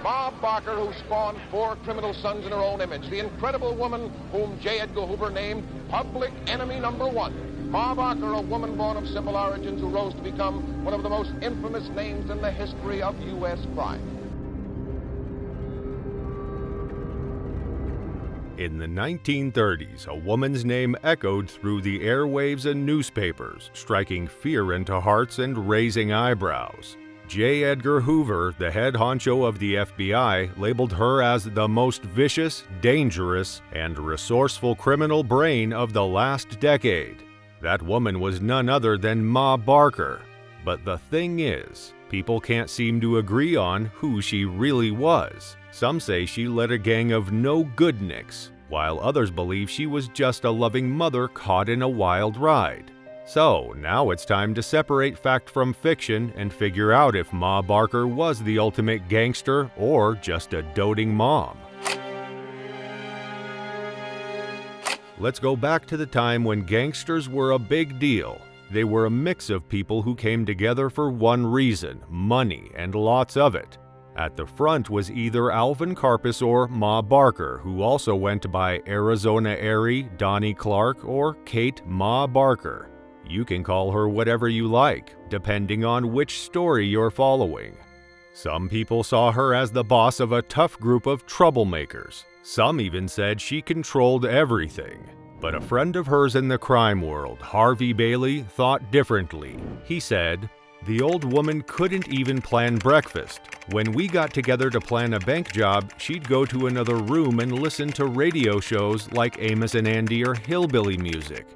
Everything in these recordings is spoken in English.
Ma Barker, who spawned 4 criminal sons in her own image. The incredible woman whom J. Edgar Hoover named Public Enemy #1. Ma Barker, a woman born of simple origins who rose to become one of the most infamous names in the history of U.S. crime. In the 1930s, a woman's name echoed through the airwaves and newspapers, striking fear into hearts and raising eyebrows. J. Edgar Hoover, the head honcho of the FBI, labeled her as the most vicious, dangerous, and resourceful criminal brain of the last decade. That woman was none other than Ma Barker. But the thing is, people can't seem to agree on who she really was. Some say she led a gang of no-goodniks, while others believe she was just a loving mother caught in a wild ride. So, now it's time to separate fact from fiction and figure out if Ma Barker was the ultimate gangster or just a doting mom. Let's go back to the time when gangsters were a big deal. They were a mix of people who came together for one reason: money, and lots of it. At the front was either Alvin Karpis or Ma Barker, who also went by Arizona Airy, Donnie Clark, or Kate Ma Barker. You can call her whatever you like, depending on which story you're following. Some people saw her as the boss of a tough group of troublemakers. Some even said she controlled everything. But a friend of hers in the crime world, Harvey Bailey, thought differently. He said, "The old woman couldn't even plan breakfast. When we got together to plan a bank job, she'd go to another room and listen to radio shows like Amos and Andy or hillbilly music."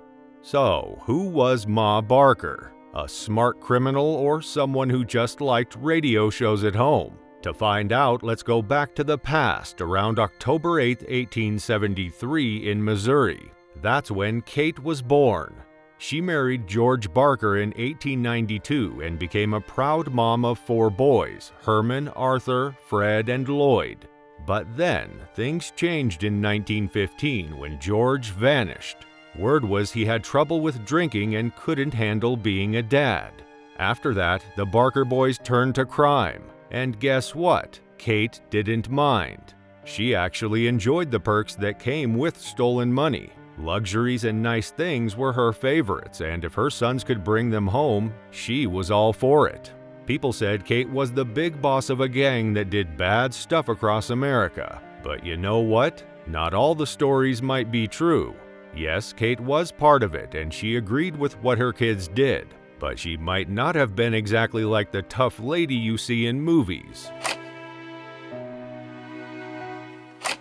So, who was Ma Barker? A smart criminal or someone who just liked radio shows at home? To find out, let's go back to the past, around October 8, 1873 in Missouri. That's when Kate was born. She married George Barker in 1892 and became a proud mom of 4 boys: Herman, Arthur, Fred, and Lloyd. But then, things changed in 1915 when George vanished. Word was he had trouble with drinking and couldn't handle being a dad. After that, the Barker boys turned to crime. And guess what? Kate didn't mind. She actually enjoyed the perks that came with stolen money. Luxuries and nice things were her favorites, and if her sons could bring them home, she was all for it. People said Kate was the big boss of a gang that did bad stuff across America. But you know what? Not all the stories might be true. Yes, Kate was part of it, and she agreed with what her kids did. But she might not have been exactly like the tough lady you see in movies.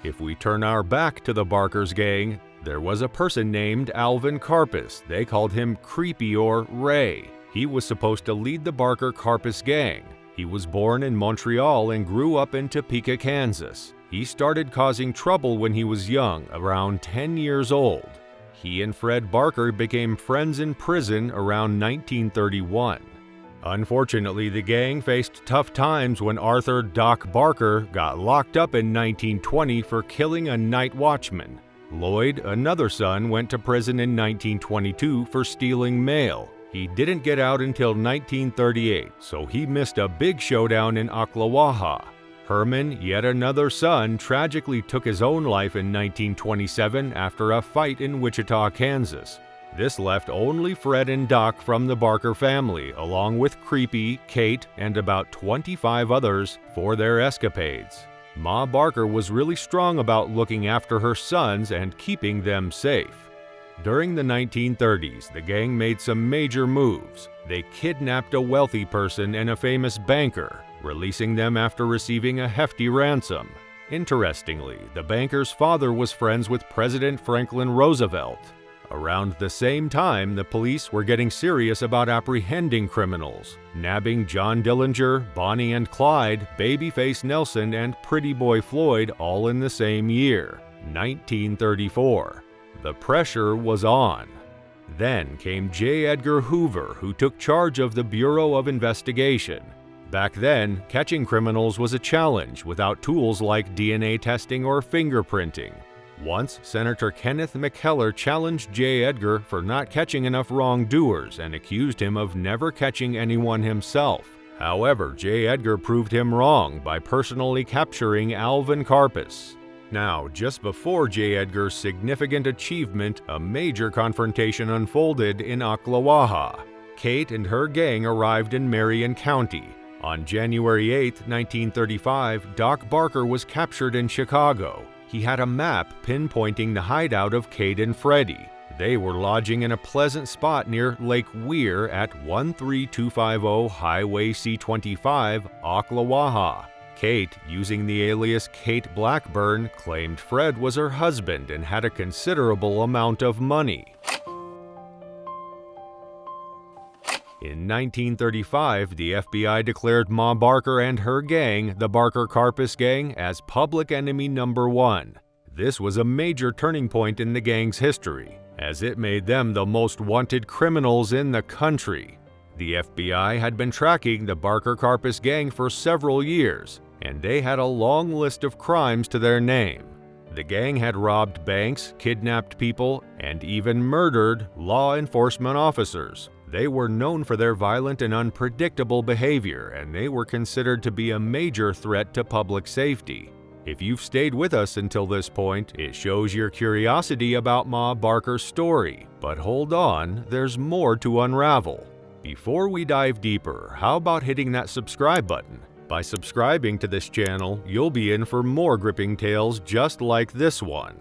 If we turn our back to the Barker's gang, there was a person named Alvin Karpis. They called him Creepy or Ray. He was supposed to lead the Barker-Karpis gang. He was born in Montreal and grew up in Topeka, Kansas. He started causing trouble when he was young, around 10 years old. He and Fred Barker became friends in prison around 1931. Unfortunately, the gang faced tough times when Arthur "Doc" Barker got locked up in 1920 for killing a night watchman. Lloyd, another son, went to prison in 1922 for stealing mail. He didn't get out until 1938, so he missed a big showdown in Ocklawaha. Herman, yet another son, tragically took his own life in 1927 after a fight in Wichita, Kansas. This left only Fred and Doc from the Barker family, along with Creepy, Kate, and about 25 others for their escapades. Ma Barker was really strong about looking after her sons and keeping them safe. During the 1930s, the gang made some major moves. They kidnapped a wealthy person and a famous banker, releasing them after receiving a hefty ransom. Interestingly, the banker's father was friends with President Franklin Roosevelt. Around the same time, the police were getting serious about apprehending criminals, nabbing John Dillinger, Bonnie and Clyde, Babyface Nelson, and Pretty Boy Floyd all in the same year, 1934. The pressure was on. Then came J. Edgar Hoover, who took charge of the Bureau of Investigation. Back then, catching criminals was a challenge without tools like DNA testing or fingerprinting. Once, Senator Kenneth McKellar challenged J. Edgar for not catching enough wrongdoers and accused him of never catching anyone himself. However, J. Edgar proved him wrong by personally capturing Alvin Karpis. Now, just before J. Edgar's significant achievement, a major confrontation unfolded in Ocklawaha. Kate and her gang arrived in Marion County. On January 8, 1935, Doc Barker was captured in Chicago. He had a map pinpointing the hideout of Kate and Freddie. They were lodging in a pleasant spot near Lake Weir at 13250 Highway C-25, Ocklawaha. Kate, using the alias Kate Blackburn, claimed Fred was her husband and had a considerable amount of money. In 1935, the FBI declared Ma Barker and her gang, the Barker-Karpis gang, as public enemy number 1. This was a major turning point in the gang's history, as it made them the most wanted criminals in the country. The FBI had been tracking the Barker-Karpis gang for several years, and they had a long list of crimes to their name. The gang had robbed banks, kidnapped people, and even murdered law enforcement officers. They were known for their violent and unpredictable behavior, and they were considered to be a major threat to public safety. If you've stayed with us until this point, it shows your curiosity about Ma Barker's story. But hold on, there's more to unravel. Before we dive deeper, how about hitting that subscribe button? By subscribing to this channel, you'll be in for more gripping tales just like this one.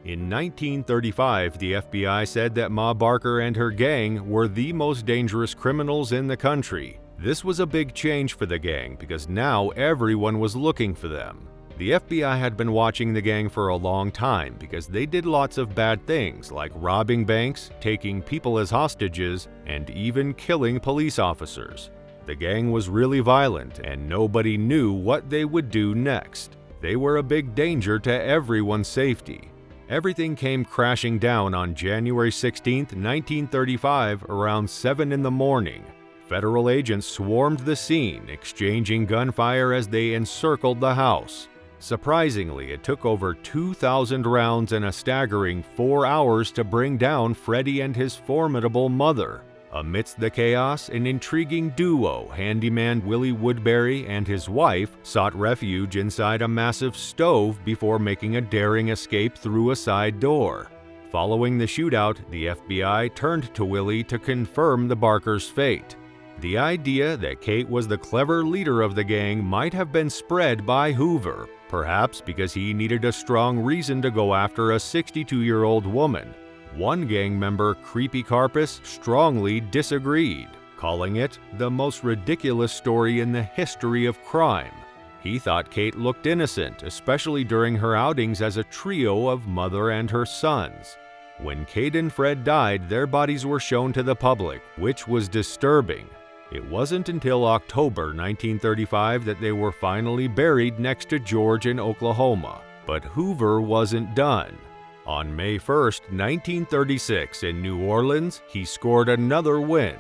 In 1935, the FBI said that Ma Barker and her gang were the most dangerous criminals in the country. This was a big change for the gang because now everyone was looking for them. The FBI had been watching the gang for a long time because they did lots of bad things like robbing banks, taking people as hostages, and even killing police officers. The gang was really violent and nobody knew what they would do next. They were a big danger to everyone's safety. Everything came crashing down on January 16, 1935, around 7 in the morning. Federal agents swarmed the scene, exchanging gunfire as they encircled the house. Surprisingly, it took over 2,000 rounds and a staggering 4 hours to bring down Freddie and his formidable mother. Amidst the chaos, an intriguing duo, handyman Willie Woodbury and his wife, sought refuge inside a massive stove before making a daring escape through a side door. Following the shootout, the FBI turned to Willie to confirm the Barkers' fate. The idea that Kate was the clever leader of the gang might have been spread by Hoover, perhaps because he needed a strong reason to go after a 62-year-old woman. One gang member, Karpis-Barker, strongly disagreed, calling it the most ridiculous story in the history of crime. He thought Kate looked innocent, especially during her outings as a trio of mother and her sons. When Kate and Fred died, their bodies were shown to the public, which was disturbing. It wasn't until October 1935 that they were finally buried next to George in Oklahoma. But Hoover wasn't done. On May 1, 1936, in New Orleans, he scored another win.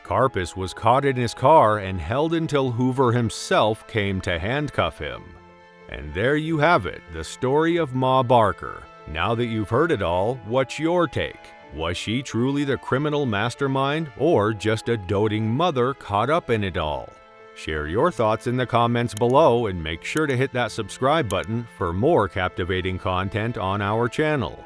Karpis was caught in his car and held until Hoover himself came to handcuff him. And there you have it, the story of Ma Barker. Now that you've heard it all, what's your take? Was she truly the criminal mastermind, or just a doting mother caught up in it all? Share your thoughts in the comments below and make sure to hit that subscribe button for more captivating content on our channel.